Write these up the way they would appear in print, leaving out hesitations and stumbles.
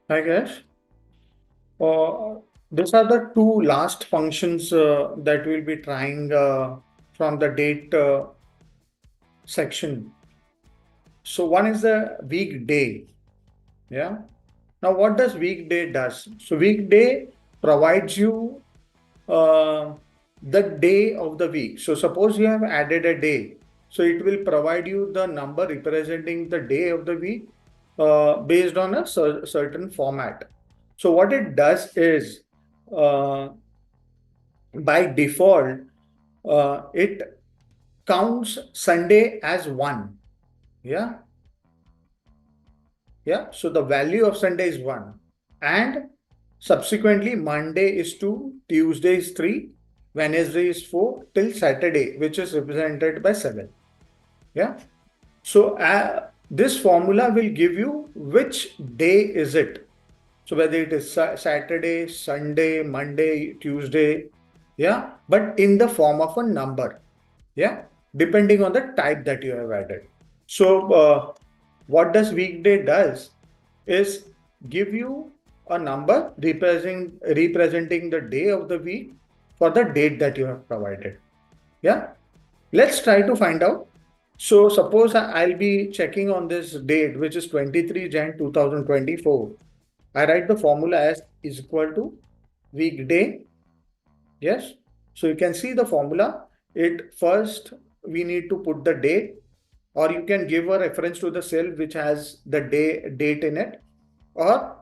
I guess. Uh, these are the two last functions that we'll be trying from the date section. So one is the weekday. Yeah. Now, what does weekday does? So weekday provides you uh, the day of the week. So suppose you have added a day. So it will provide you the number representing the day of the week based on a certain format. So what it does is uh, by default, it counts Sunday as one. Yeah. Yeah. So the value of Sunday is one. And subsequently, Monday is 2, Tuesday is 3, Wednesday is 4, till Saturday, which is represented by 7. Yeah. So this formula will give you which day is it. So whether it is Saturday, Sunday, Monday, Tuesday, yeah, but in the form of a number, yeah, depending on the type that you have added. So what does weekday does is give you a number representing the day of the week for the date that you have provided. Yeah, let's try to find out. So suppose I'll be checking on this date, which is 23 Jan 2024. I write the formula as is equal to weekday. Yes. So you can see the formula. It first we need to put the date, or you can give a reference to the cell which has the date in it, or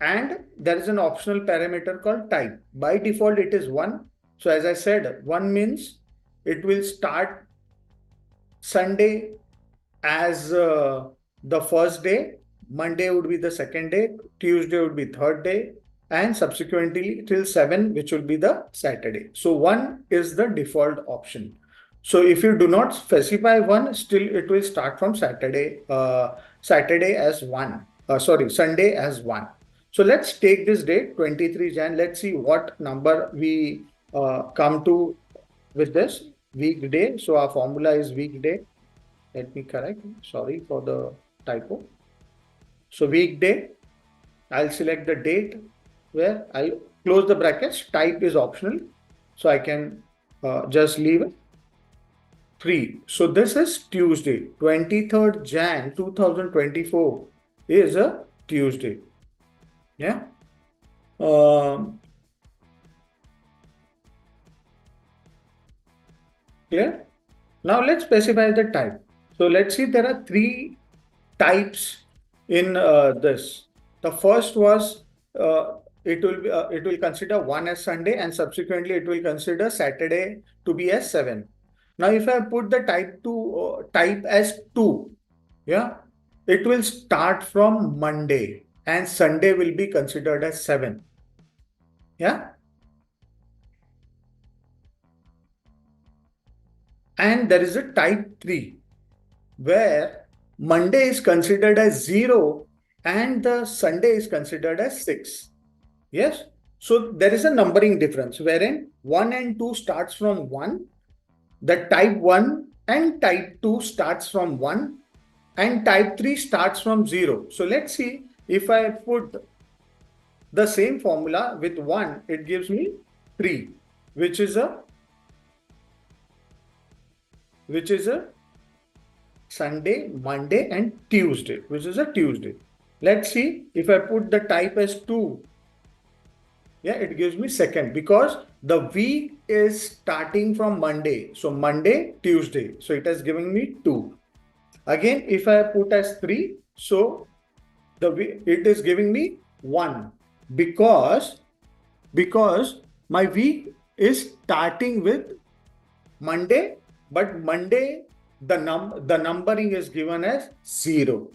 and there is an optional parameter called type. By default, it is one. So as I said, one means it will start Sunday as the first day, Monday would be the second day, Tuesday would be third day, and subsequently till 7, which will be the Saturday. So 1 is the default option. So if you do not specify 1, still it will start from Saturday as 1. Sorry, Sunday as 1. So let's take this date, 23 Jan. Let's see what number we come to with this weekday. So our formula is weekday. Let me correct. Sorry for the typo. So weekday, I'll select the date where I'll close the brackets. Type is optional. So I can just leave it free. So this is Tuesday, 23rd Jan 2024 is a Tuesday. Yeah. Clear? Now let's specify the type. So let's see there are three types in this. The first was it will consider 1 as Sunday, and subsequently it will consider Saturday to be as 7. Now if I put the type as 2, yeah, it will start from Monday and Sunday will be considered as 7. Yeah. And there is a type 3 where Monday is considered as 0 and the Sunday is considered as 6. Yes. So there is a numbering difference wherein 1 and 2 starts from 1, the type 1 and type 2 starts from 1, and type 3 starts from 0. So let's see if I put the same formula with 1, it gives me 3, which is a Sunday, Monday, and Tuesday, which is a Tuesday. Let's see if I put the type as 2. Yeah, it gives me second because the week is starting from Monday. So Monday, Tuesday. So it has given me 2. Again, if I put as 3, so it is giving me 1 because my week is starting with Monday, but Monday the numbering is given as 0.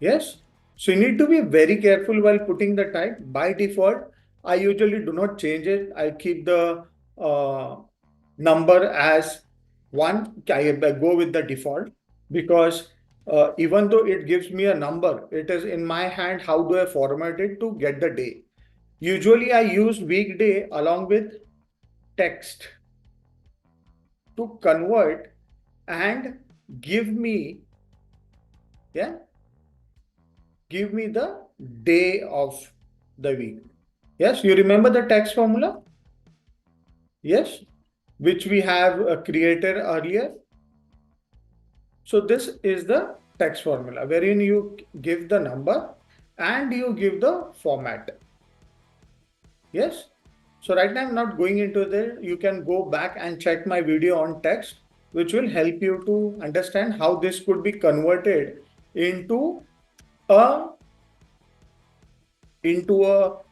Yes. So you need to be very careful while putting the type. By default, I usually do not change it. I keep the number as 1. I go with the default because even though it gives me a number, it is in my hand how do I format it to get the day. Usually I use weekday along with text to convert and give me, yeah, give me the day of the week. Yes, you remember the text formula? Yes, which we have created earlier. So this is the text formula wherein you give the number and you give the format. Yes. So right now I'm not going into there. You can go back and check my video on text, which will help you to understand how this could be converted into a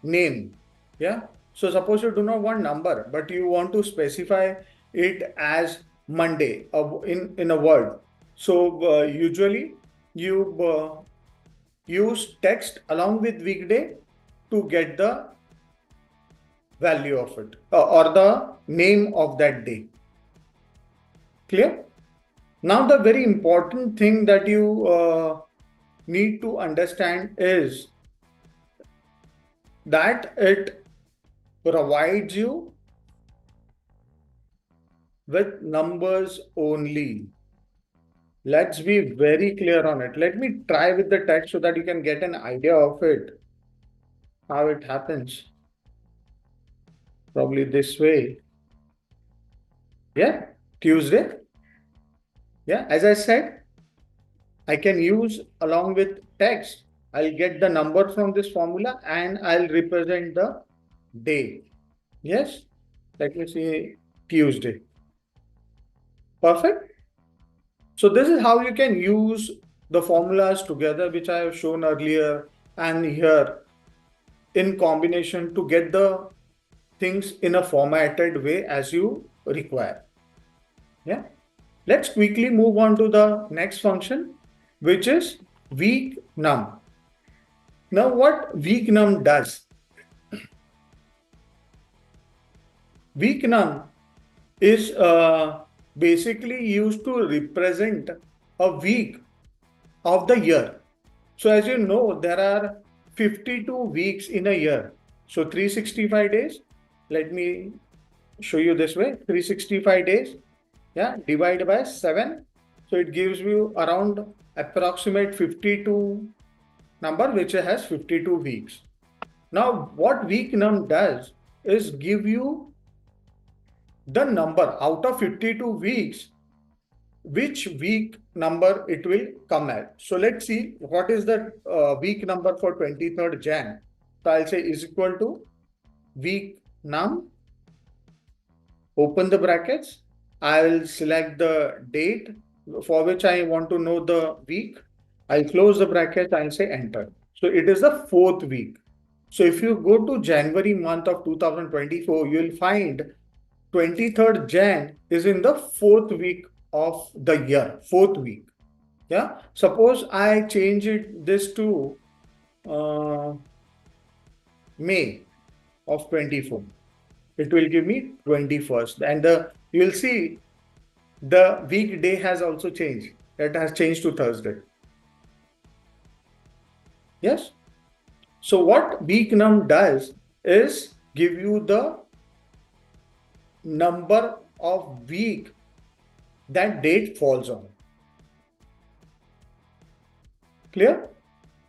name. Yeah. So suppose you do not want number, but you want to specify it as Monday in a word. So usually you use text along with weekday to get the value of it or the name of that day. Clear? Now the very important thing that you need to understand is that it provides you with numbers only. Let's be very clear on it. Let me try with the text so that you can get an idea of it, how it happens. Probably this way. Yeah, Tuesday. Yeah, as I said, I can use along with text. I'll get the number from this formula and I'll represent the day. Yes, let me see Tuesday. Perfect. So this is how you can use the formulas together, which I have shown earlier and here in combination to get the things in a formatted way as you require. Yeah. Let's quickly move on to the next function, which is WeekNum. Now, what WeekNum does? WeekNum is basically used to represent a week of the year. So as you know, there are 52 weeks in a year. So 365 days. Let me show you this way. 365 days. Yeah, divide by 7. So it gives you around approximate 52 number, which has 52 weeks. Now, what WeekNum does is give you the number out of 52 weeks, which week number it will come at. So let's see what is the week number for 23rd Jan. So I'll say is equal to WeekNum, open the brackets. I'll select the date for which I want to know the week. I'll close the bracket and say enter. So it is the 4th week. So if you go to January month of 2024, you'll find 23rd Jan is in the 4th week of the year, 4th week. Yeah. Suppose I change this to May of 24. It will give me 21st. And you'll see the weekday has also changed. It has changed to Thursday. Yes. So what WeekNum does is give you the number of week that date falls on. Clear?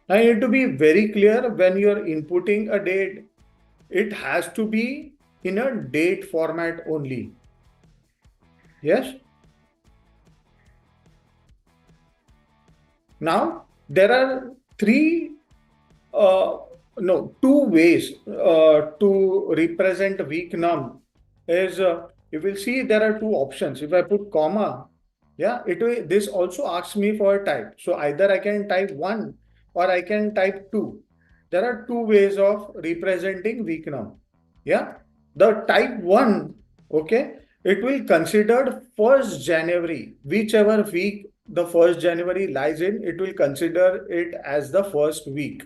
Now you need to be very clear when you're inputting a date. It has to be in a date format only. Yes. Now there are two ways to represent WeekNum. Is you will see there are two options. If I put comma, yeah, this also asks me for a type. So either I can type 1 or I can type 2. There are two ways of representing WeekNum. Yeah, the type 1, okay, it will consider 1st January, whichever week the 1st January lies in, it will consider it as the first week.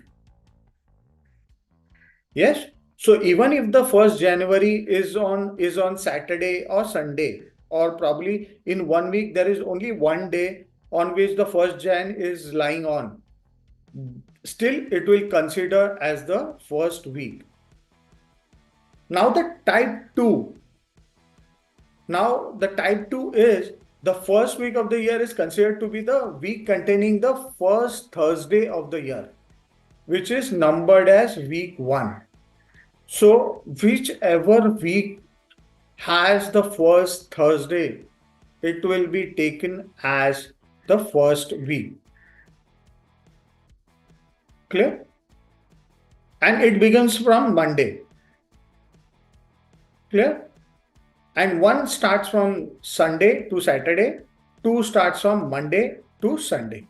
Yes. So even if the 1st January is on Saturday or Sunday, or probably in 1 week, there is only one day on which the 1st Jan is lying on, still it will consider as the first week. Now the type 2. Now the type 2 is the first week of the year is considered to be the week containing the first Thursday of the year. which is numbered as week 1. So whichever week has the first Thursday, it will be taken as the first week. Clear? And it begins from Monday. Clear? And 1 starts from Sunday to Saturday, 2 starts from Monday to Sunday.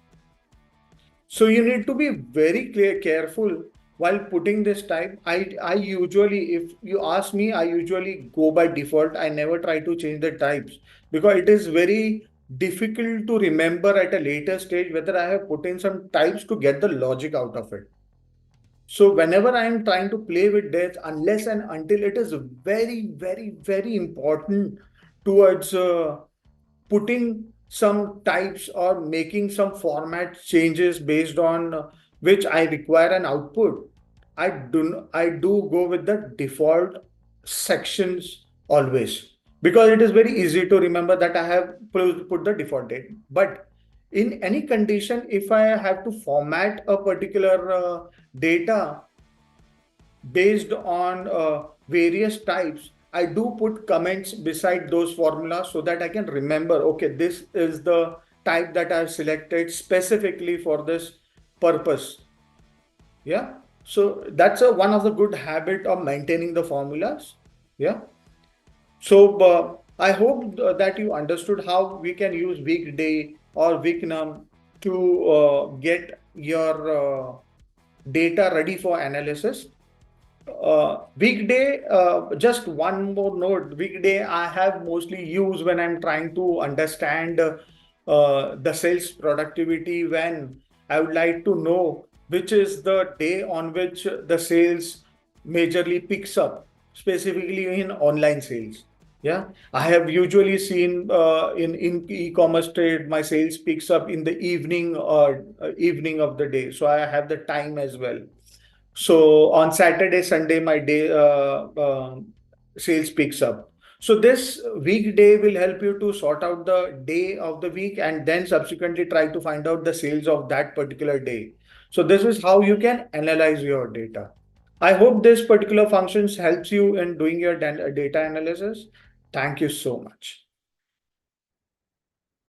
So you need to be very careful while putting this type. I usually, if you ask me, I usually go by default. I never try to change the types because it is very difficult to remember at a later stage whether I have put in some types to get the logic out of it. So whenever I am trying to play with this, unless and until it is very, very, very important towards putting some types or making some format changes based on which I require an output, I do go with the default sections always because it is very easy to remember that I have put the default date. But in any condition, if I have to format a particular data based on various types, I do put comments beside those formulas so that I can remember, okay, this is the type that I've selected specifically for this purpose. Yeah. So that's one of the good habit of maintaining the formulas. Yeah. So I hope that you understood how we can use weekday or weeknum to get your data ready for analysis. Weekday, just one more note. Weekday, I have mostly used when I'm trying to understand the sales productivity. When I would like to know which is the day on which the sales majorly picks up, specifically in online sales. Yeah, I have usually seen in e-commerce trade, my sales picks up in the evening of the day. So I have the time as well. So on Saturday, Sunday, my day sales picks up. So this weekday will help you to sort out the day of the week and then subsequently try to find out the sales of that particular day. So this is how you can analyze your data. I hope this particular functions helps you in doing your data analysis. Thank you so much.